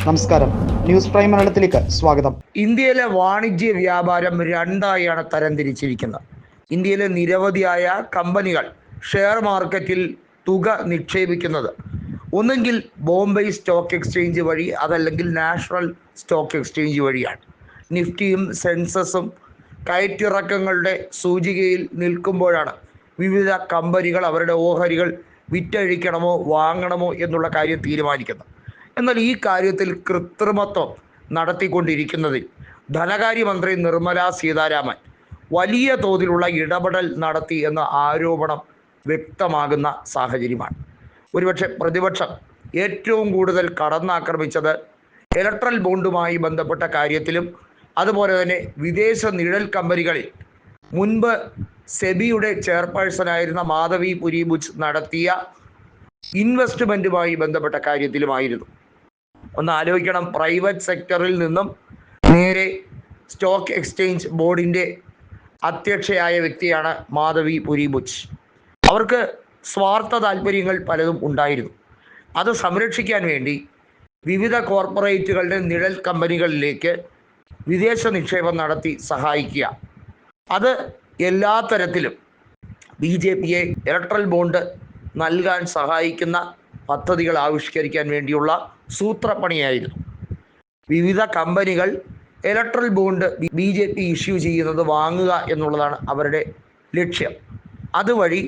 നമസ്കാരം, news prime മലയാളത്തിലേക്ക് സ്വാഗതം. ഇന്ത്യയിലെ വാണിജ്യ വ്യാപാരം രണ്ടായാണ് തരംതിരിച്ചിരിക്കുന്നത്. ഇന്ത്യയിലെ നിരവധിയായ കമ്പനികൾ ഷെയർ മാർക്കറ്റിൽ തുക നിക്ഷേപിക്കുന്നത് ഒന്നെങ്കിൽ ബോംബെ സ്റ്റോക്ക് എക്സ്ചേഞ്ച് വഴി, അതല്ലെങ്കിൽ നാഷണൽ സ്റ്റോക്ക് എക്സ്ചേഞ്ച് വഴിയാണ്. നിഫ്റ്റിയും സെൻസസും കയറ്റിറക്കങ്ങളുടെ സൂചികയിൽ നിൽക്കുമ്പോഴാണ് വിവിധ കമ്പനികൾ അവരുടെ ഓഹരികൾ വിറ്റഴിക്കണമോ വാങ്ങണമോ എന്നുള്ള കാര്യം തീരുമാനിക്കുന്നത്. എന്നാൽ ഈ കാര്യത്തിൽ കൃത്രിമത്വം നടത്തിക്കൊണ്ടിരിക്കുന്നതിൽ ധനകാര്യമന്ത്രി നിർമ്മല സീതാരാമൻ വലിയ തോതിലുള്ള ഇടപെടൽ നടത്തി എന്ന ആരോപണം വ്യക്തമാകുന്ന സാഹചര്യമാണ്. ഒരുപക്ഷെ പ്രതിപക്ഷം ഏറ്റവും കൂടുതൽ കടന്നാക്രമിച്ചത് ഇലക്ട്രൽ ബോണ്ടുമായി ബന്ധപ്പെട്ട കാര്യത്തിലും അതുപോലെ തന്നെ വിദേശ നിഴൽ കമ്പനികളിൽ മുൻപ് സെബിയുടെ ചെയർപേഴ്സണായിരുന്ന മാധവി പുരിബുച്ച് നടത്തിയ ഇൻവെസ്റ്റ്മെൻറ്റുമായി ബന്ധപ്പെട്ട കാര്യത്തിലുമായിരുന്നു. ഒന്ന് ആലോചിക്കണം, പ്രൈവറ്റ് സെക്ടറിൽ നിന്നും നേരെ സ്റ്റോക്ക് എക്സ്ചേഞ്ച് ബോർഡിൻ്റെ അധ്യക്ഷയായ വ്യക്തിയാണ് മാധവി പുരിബുച്ച്. അവർക്ക് സ്വാർത്ഥ താല്പര്യങ്ങൾ പലതും ഉണ്ടായിരുന്നു. അത് സംരക്ഷിക്കാൻ വേണ്ടി വിവിധ കോർപ്പറേറ്റുകളുടെ നിഴൽ കമ്പനികളിലേക്ക് വിദേശ നിക്ഷേപം നടത്തി സഹായിക്കുക, അത് എല്ലാ തരത്തിലും BJPയെ ഇലക്ട്രൽ ബോണ്ട് നൽകാൻ സഹായിക്കുന്ന പദ്ധതികൾ ആവിഷ്കരിക്കാൻ വേണ്ടിയുള്ള സൂത്രപ്പണിയായിരുന്നു. വിവിധ കമ്പനികൾ ഇലക്ട്രൽ ബോണ്ട് BJP ഇഷ്യൂ ചെയ്യുന്നത് വാങ്ങുക എന്നുള്ളതാണ് അവരുടെ ലക്ഷ്യം. അതുവഴി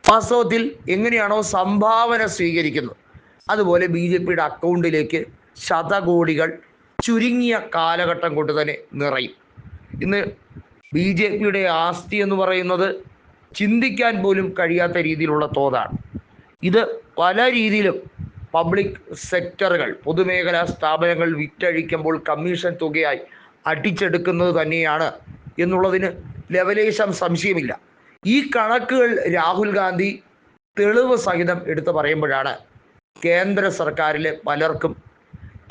വാസ്തവത്തിൽ എങ്ങനെയാണോ സംഭാവന സ്വീകരിക്കുന്നത് അതുപോലെ BJPയുടെ അക്കൗണ്ടിലേക്ക് ശതകോടികൾ ചുരുങ്ങിയ കാലഘട്ടം കൊണ്ട് തന്നെ നിറയും. ഇന്ന് BJPയുടെ ആസ്തി എന്ന് പറയുന്നത് ചിന്തിക്കാൻ പോലും കഴിയാത്ത രീതിയിലുള്ള തോതാണ്. ഇത് പല രീതിയിലും പബ്ലിക് സെക്ടറുകൾ, പൊതുമേഖലാ സ്ഥാപനങ്ങൾ വിറ്റഴിക്കുമ്പോൾ കമ്മീഷൻ തുകയായി അടിച്ചെടുക്കുന്നത് തന്നെയാണ് എന്നുള്ളതിന് ലവലേശം സംശയമില്ല. ഈ കണക്കുകൾ രാഹുൽ ഗാന്ധി തെളിവ് സഹിതം എടുത്തു പറയുമ്പോഴാണ് കേന്ദ്ര സർക്കാരിലെ പലർക്കും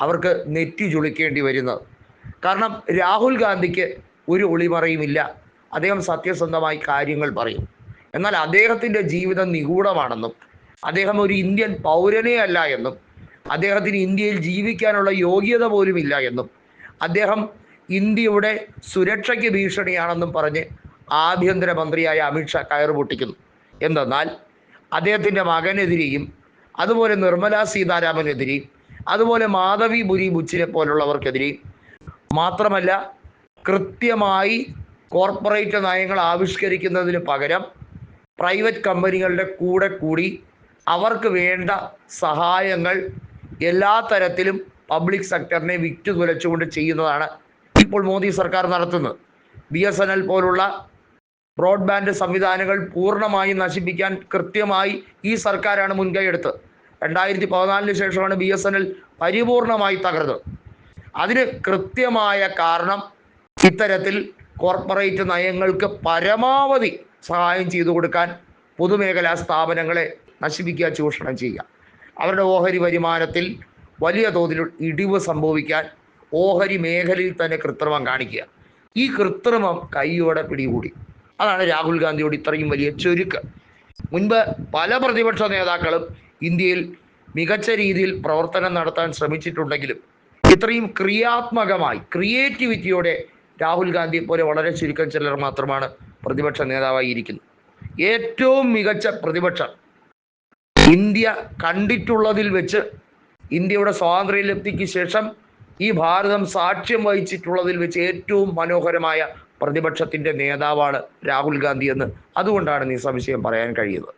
അവർക്ക് നെറ്റി ചുളിക്കേണ്ടി വരുന്നത്. കാരണം രാഹുൽ ഗാന്ധിക്ക് ഒരു ഒളിമറയുമില്ല, അദ്ദേഹം സത്യസന്ധമായി കാര്യങ്ങൾ പറയും. എന്നാൽ അദ്ദേഹത്തിൻ്റെ ജീവിതം നിഗൂഢമാണെന്നും അദ്ദേഹം ഒരു ഇന്ത്യൻ പൗരനേ അല്ല എന്നും അദ്ദേഹത്തിന് ഇന്ത്യയിൽ ജീവിക്കാനുള്ള യോഗ്യത പോലുമില്ല എന്നും അദ്ദേഹം ഇന്ത്യയുടെ സുരക്ഷയ്ക്ക് ഭീഷണിയാണെന്നും പറഞ്ഞ് ആഭ്യന്തരമന്ത്രിയായ അമിത്ഷാ കയറ് പൊട്ടിക്കുന്നു. എന്തെന്നാൽ അദ്ദേഹത്തിൻ്റെ മകനെതിരെയും അതുപോലെ നിർമ്മല സീതാരാമനെതിരെയും അതുപോലെ മാധവി പുരിബുച്ചിനെ പോലുള്ളവർക്കെതിരെയും മാത്രമല്ല, കൃത്യമായി കോർപ്പറേറ്റ് നയങ്ങൾ ആവിഷ്കരിക്കുന്നതിന് പകരം പ്രൈവറ്റ് കമ്പനികളുടെ കൂടെ കൂടി അവർക്ക് വേണ്ട സഹായങ്ങൾ എല്ലാ തരത്തിലും പബ്ലിക് സെക്ടറിനെ വിറ്റുതുലച്ചുകൊണ്ട് ചെയ്യുന്നതാണ് ഇപ്പോൾ മോദി സർക്കാർ നടത്തുന്നത്. BSNL പോലുള്ള ബ്രോഡ്ബാൻഡ് സംവിധാനങ്ങൾ പൂർണ്ണമായും നശിപ്പിക്കാൻ കൃത്യമായി ഈ സർക്കാരാണ് മുൻകൈ എടുത്തത്. 2014 ശേഷമാണ് BSNL പരിപൂർണമായി തകർന്നത്. അതിന് കൃത്യമായ കാരണം ഇത്തരത്തിൽ കോർപ്പറേറ്റ് നയങ്ങൾക്ക് പരമാവധി സഹായം ചെയ്തു കൊടുക്കാൻ പൊതുമേഖലാ സ്ഥാപനങ്ങളെ നശിപ്പിക്കുക, ചൂഷണം ചെയ്യുക, അവരുടെ ഓഹരി വരുമാനത്തിൽ വലിയ തോതിൽ ഇടിവ് സംഭവിക്കാൻ ഓഹരി മേഖലയിൽ തന്നെ കൃത്രിമം കാണിക്കുക. ഈ കൃത്രിമം കൈയോടെ പിടികൂടി. അതാണ് രാഹുൽ ഗാന്ധിയോട് ഇത്രയും വലിയ ചുരുക്ക്. മുൻപ് പല പ്രതിപക്ഷ നേതാക്കളും ഇന്ത്യയിൽ മികച്ച രീതിയിൽ പ്രവർത്തനം നടത്താൻ ശ്രമിച്ചിട്ടുണ്ടെങ്കിലും ഇത്രയും ക്രിയാത്മകമായി ക്രിയേറ്റിവിറ്റിയോടെ രാഹുൽ ഗാന്ധിയെ പോലെ വളരെ ചുരുക്കം ചിലർ മാത്രമാണ് പ്രതിപക്ഷ നേതാവായി ഇരിക്കുന്നത്. ഏറ്റവും മികച്ച പ്രതിപക്ഷം ഇന്ത്യ കണ്ടിട്ടുള്ളതിൽ വെച്ച്, ഇന്ത്യയുടെ സ്വാതന്ത്ര്യലബ്ധിക്ക് ശേഷം ഈ ഭാരതം സാക്ഷ്യം വഹിച്ചിട്ടുള്ളതിൽ വെച്ച് ഏറ്റവും മനോഹരമായ പ്രതിപക്ഷത്തിൻ്റെ നേതാവാണ് രാഹുൽ ഗാന്ധി എന്ന് അതുകൊണ്ടാണ് നിസ്സംശയം പറയാൻ കഴിയുന്നത്.